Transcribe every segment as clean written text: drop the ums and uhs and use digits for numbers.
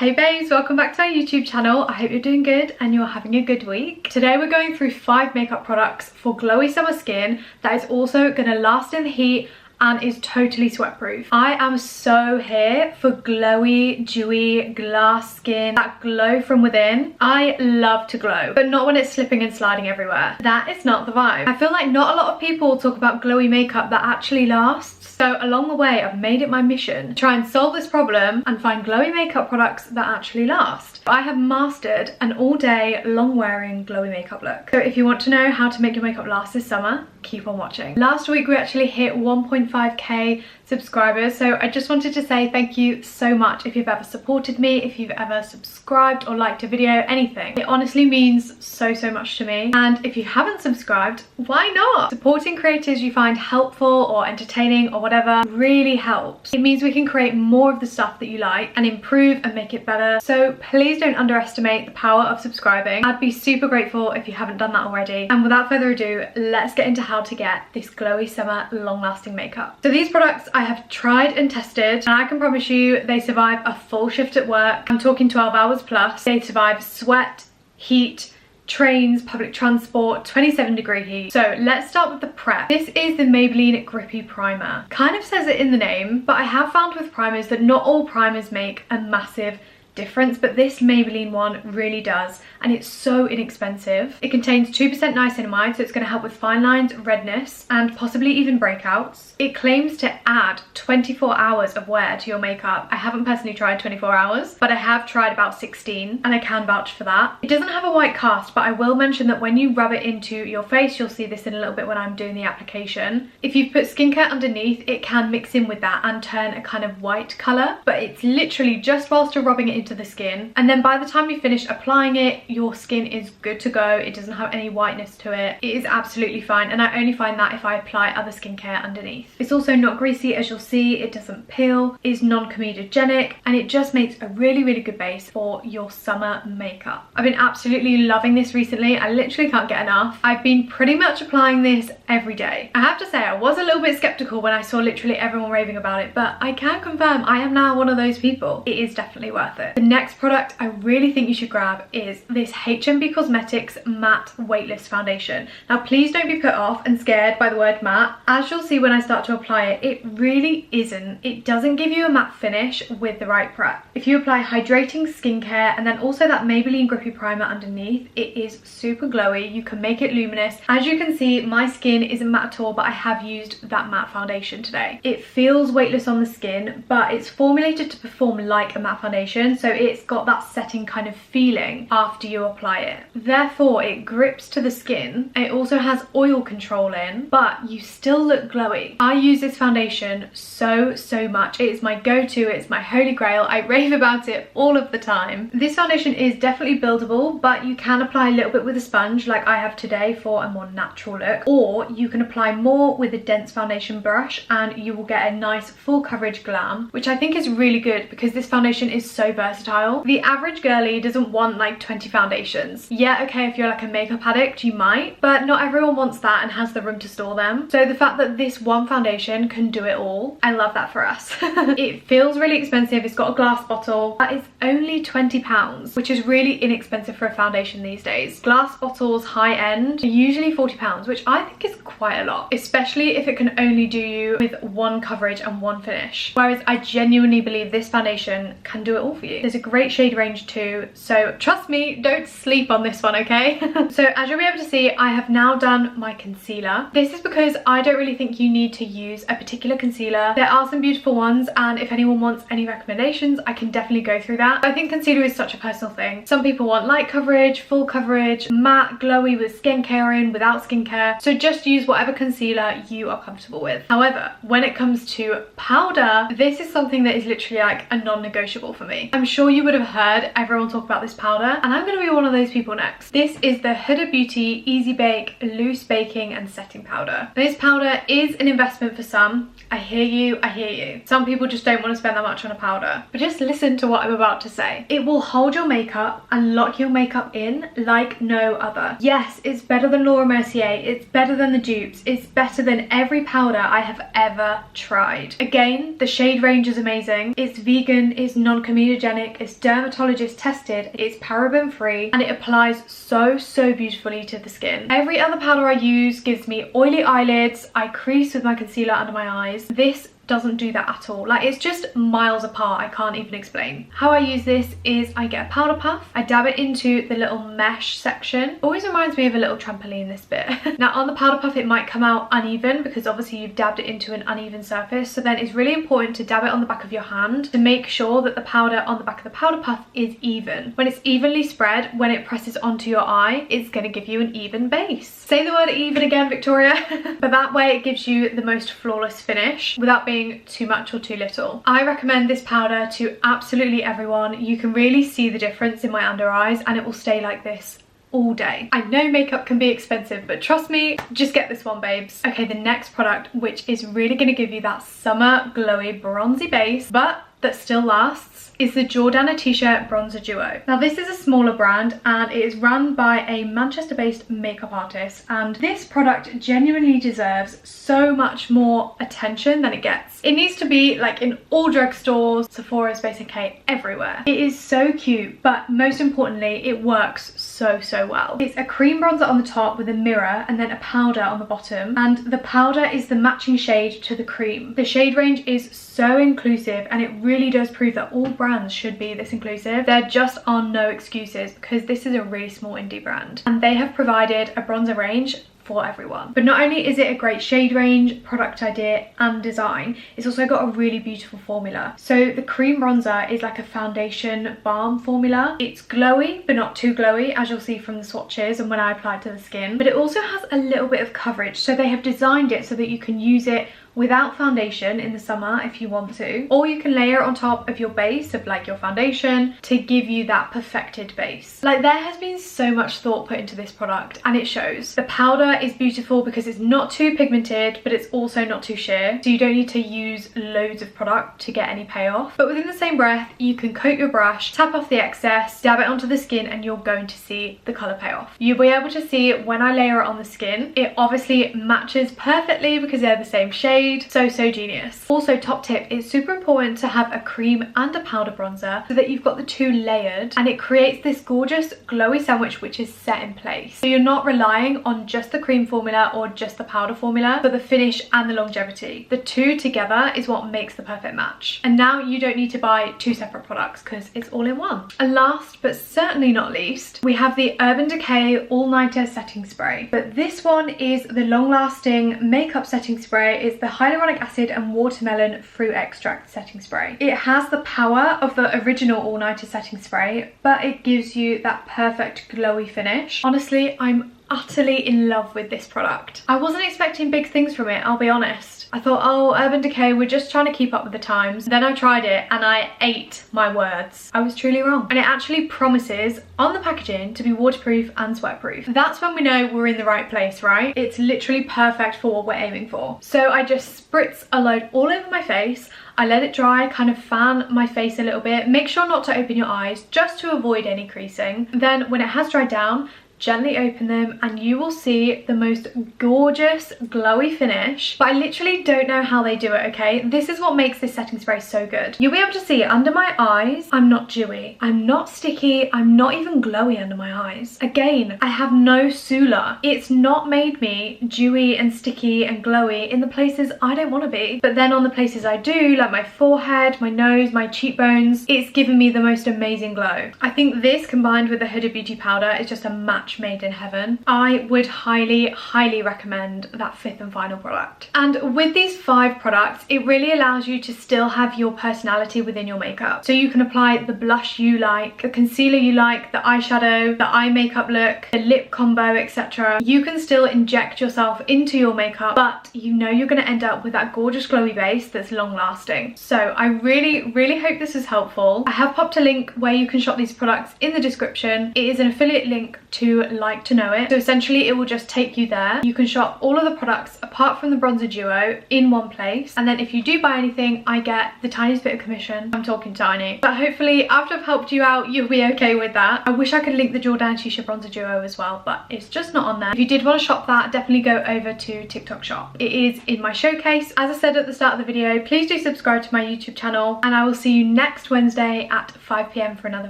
Hey babes, welcome back to our YouTube channel. I hope you're doing good and you're having a good week. Today we're going through 5 makeup products for glowy summer skin that is also going to last in the heat and is totally sweat proof. I am so here for glowy, dewy, glass skin, that glow from within. I love to glow, but not when it's slipping and sliding everywhere. That is not the vibe. I feel like not a lot of people talk about glowy makeup that actually lasts. So along the way, I've made it my mission to try and solve this problem and find glowy makeup products that actually last. I have mastered an all-day, long-wearing glowy makeup look. So if you want to know how to make your makeup last this summer, keep on watching. Last week we actually hit 1.5k subscribers, so I just wanted to say thank you so much if you've ever supported me, if you've ever subscribed or liked a video, anything. It honestly means so much to me, and if you haven't subscribed, why not? Supporting creators you find helpful or entertaining or whatever really helps. It means we can create more of the stuff that you like and improve and make it better, so please don't underestimate the power of subscribing. I'd be super grateful if you haven't done that already. And without further ado, let's get into how to get this glowy summer long-lasting makeup. So these products I have tried and tested, and I can promise you they survive a full shift at work. I'm talking 12 hours plus. They survive sweat, heat, trains, public transport, 27-degree heat. So let's start with the prep. This is the Maybelline Grippy Primer. Kind of says it in the name, but I have found with primers that not all primers make a massive difference, but this Maybelline one really does, and it's so inexpensive. It contains 2% niacinamide, so it's going to help with fine lines, redness, and possibly even breakouts. It claims to add 24 hours of wear to your makeup. I haven't personally tried 24 hours, but I have tried about 16, and I can vouch for that. It doesn't have a white cast, but I will mention that when you rub it into your face, you'll see this in a little bit when I'm doing the application. If you've put skincare underneath, it can mix in with that and turn a kind of white colour, but it's literally just whilst you're rubbing it into the skin, and then by the time you finish applying it, your skin is good to go. It doesn't have any whiteness to it. It is absolutely fine, and I only find that if I apply other skincare underneath. It's also not greasy, as you'll see. It doesn't peel, is non-comedogenic, and it just makes a really good base for your summer makeup. I've been absolutely loving this recently. I literally can't get enough. I've been pretty much applying this every day. I have to say I was a little bit skeptical when I saw literally everyone raving about it, but I can confirm I am now one of those people. It is definitely worth it. The next product I really think you should grab is this HMB Cosmetics Matte Weightless Foundation. Now please don't be put off and scared by the word matte. As you'll see when I start to apply it, it really isn't. It doesn't give you a matte finish with the right prep. If you apply hydrating skincare and then also that Maybelline Grippy Primer underneath, it is super glowy. You can make it luminous. As you can see, my skin isn't matte at all, but I have used that matte foundation today. It feels weightless on the skin, but it's formulated to perform like a matte foundation, so it's got that setting kind of feeling after you apply it. Therefore, it grips to the skin. It also has oil control in, but you still look glowy. I use this foundation so much. It is my go-to. It's my holy grail. I rave about it all of the time. This foundation is definitely buildable, but you can apply a little bit with a sponge like I have today for a more natural look, or you can apply more with a dense foundation brush and you will get a nice full coverage glam, which I think is really good because this foundation is so versatile. The average girly doesn't want like 20 foundations. Yeah, okay, if you're like a makeup addict, you might, but not everyone wants that and has the room to store them. So the fact that this one foundation can do it all, I love that for us. It feels really expensive. It's got a glass bottle, but it's only £20, which is really inexpensive for a foundation these days. Glass bottles, high end, are usually £40, which I think is quite a lot, especially if it can only do you with one coverage and one finish. Whereas I genuinely believe this foundation can do it all for you. There's a great shade range too, so trust me, don't sleep on this one, okay? So as you'll be able to see, I have now done my concealer. This is because I don't really think you need to use a particular concealer. There are some beautiful ones, and if anyone wants any recommendations, I can definitely go through that. I think concealer is such a personal thing. Some people want light coverage, full coverage, matte, glowy with skincare in, without skincare. So just use whatever concealer you are comfortable with. However, when it comes to powder, this is something that is literally like a non-negotiable for me. I'm sure you would have heard everyone talk about this powder, and I'm going to be one of those people next. This is the Huda Beauty Easy Bake Loose Baking and Setting Powder. This powder is an investment for some. I hear you, I hear you. Some people just don't want to spend that much on a powder, but just listen to what I'm about to say. It will hold your makeup and lock your makeup in like no other. Yes, it's better than Laura Mercier, it's better than the dupes, it's better than every powder I have ever tried. Again, the shade range is amazing. It's vegan, it's non-comedogenic, hypoallergenic, it's dermatologist tested, it's paraben free, and it applies so beautifully to the skin. Every other powder I use gives me oily eyelids, I crease with my concealer under my eyes. This doesn't do that at all. Like, it's just miles apart. I can't even explain. How I use this is I get a powder puff, I dab it into the little mesh section. Always reminds me of a little trampoline, this bit. Now on the powder puff it might come out uneven because obviously you've dabbed it into an uneven surface, so then it's really important to dab it on the back of your hand to make sure that the powder on the back of the powder puff is even. When it's evenly spread, when it presses onto your eye, it's going to give you an even base. Say the word even again, Victoria. But that way it gives you the most flawless finish without being too much or too little. I recommend this powder to absolutely everyone. You can really see the difference in my under eyes, and it will stay like this all day. I know makeup can be expensive, but trust me, just get this one, babes. Okay, the next product, which is really going to give you that summer glowy bronzy base, but that still lasts, is the Jordana T-shirt Bronzer Duo. Now this is a smaller brand and it is run by a Manchester-based makeup artist, and this product genuinely deserves so much more attention than it gets. It needs to be like in all drugstores, Sephora, Space NK, everywhere. It is so cute, but most importantly, it works so well. It's a cream bronzer on the top with a mirror and then a powder on the bottom, and the powder is the matching shade to the cream. The shade range is so inclusive, and it really does prove that all brands should be this inclusive. There just are no excuses because this is a really small indie brand, and they have provided a bronzer range for everyone. But not only is it a great shade range, product idea and design, it's also got a really beautiful formula. So the cream bronzer is like a foundation balm formula. It's glowy but not too glowy, as you'll see from the swatches and when I apply it to the skin, but it also has a little bit of coverage, so they have designed it so that you can use it without foundation in the summer if you want to, or you can layer it on top of your base of like your foundation to give you that perfected base. Like, there has been so much thought put into this product and it shows. The powder is beautiful because it's not too pigmented, but it's also not too sheer, so you don't need to use loads of product to get any payoff. But within the same breath, you can coat your brush, tap off the excess, dab it onto the skin, and you're going to see the colour payoff. You'll be able to see when I layer it on the skin, it obviously matches perfectly because they're the same shade. So genius. Also, top tip, it's super important to have a cream and a powder bronzer so that you've got the two layered, and it creates this gorgeous glowy sandwich which is set in place. So you're not relying on just the cream formula or just the powder formula for the finish and the longevity. The two together is what makes the perfect match. And now you don't need to buy two separate products because it's all in one. And last but certainly not least, we have the Urban Decay All Nighter Setting Spray. But this one is the long-lasting makeup setting spray. It's the hyaluronic acid and watermelon fruit extract setting spray. It has the power of the original All Nighter setting spray, but it gives you that perfect glowy finish. Honestly, I'm utterly in love with this product. I wasn't expecting big things from it, I'll be honest. I thought, oh, Urban Decay, we're just trying to keep up with the times. Then I tried it and I ate my words. I was truly wrong. And it actually promises on the packaging to be waterproof and sweatproof. That's when we know we're in the right place, right? It's literally perfect for what we're aiming for. So I just spritz a load all over my face. I let it dry, kind of fan my face a little bit. Make sure not to open your eyes just to avoid any creasing. Then when it has dried down, gently open them and you will see the most gorgeous glowy finish. But I literally don't know how they do it, okay? This is what makes this setting spray so good. You'll be able to see under my eyes, I'm not dewy, I'm not sticky, I'm not even glowy under my eyes. Again, I have no Sula. It's not made me dewy and sticky and glowy in the places I don't want to be. But then on the places I do, like my forehead, my nose, my cheekbones, it's given me the most amazing glow. I think this combined with the Huda Beauty powder is just a match made in heaven. I would highly recommend that fifth and final product. And with these 5 products, it really allows you to still have your personality within your makeup. So you can apply the blush you like, the concealer you like, the eyeshadow, the eye makeup look, the lip combo, etc. You can still inject yourself into your makeup, but you know you're going to end up with that gorgeous glowy base that's long lasting. So I really hope this is helpful. I have popped a link where you can shop these products in the description. It is an affiliate link to you like to know it. So essentially it will just take you there. You can shop all of the products apart from the bronzer duo in one place, and then if you do buy anything, I get the tiniest bit of commission. I'm talking tiny, but hopefully after I've helped you out, you'll be okay with that. I wish I could link the Jordan Shisha bronzer duo as well, but it's just not on there. If you did want to shop that, definitely go over to TikTok shop. It is in my showcase. As I said at the start of the video, please do subscribe to my YouTube channel, and I will see you next Wednesday at 5 PM for another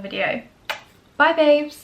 video. Bye babes.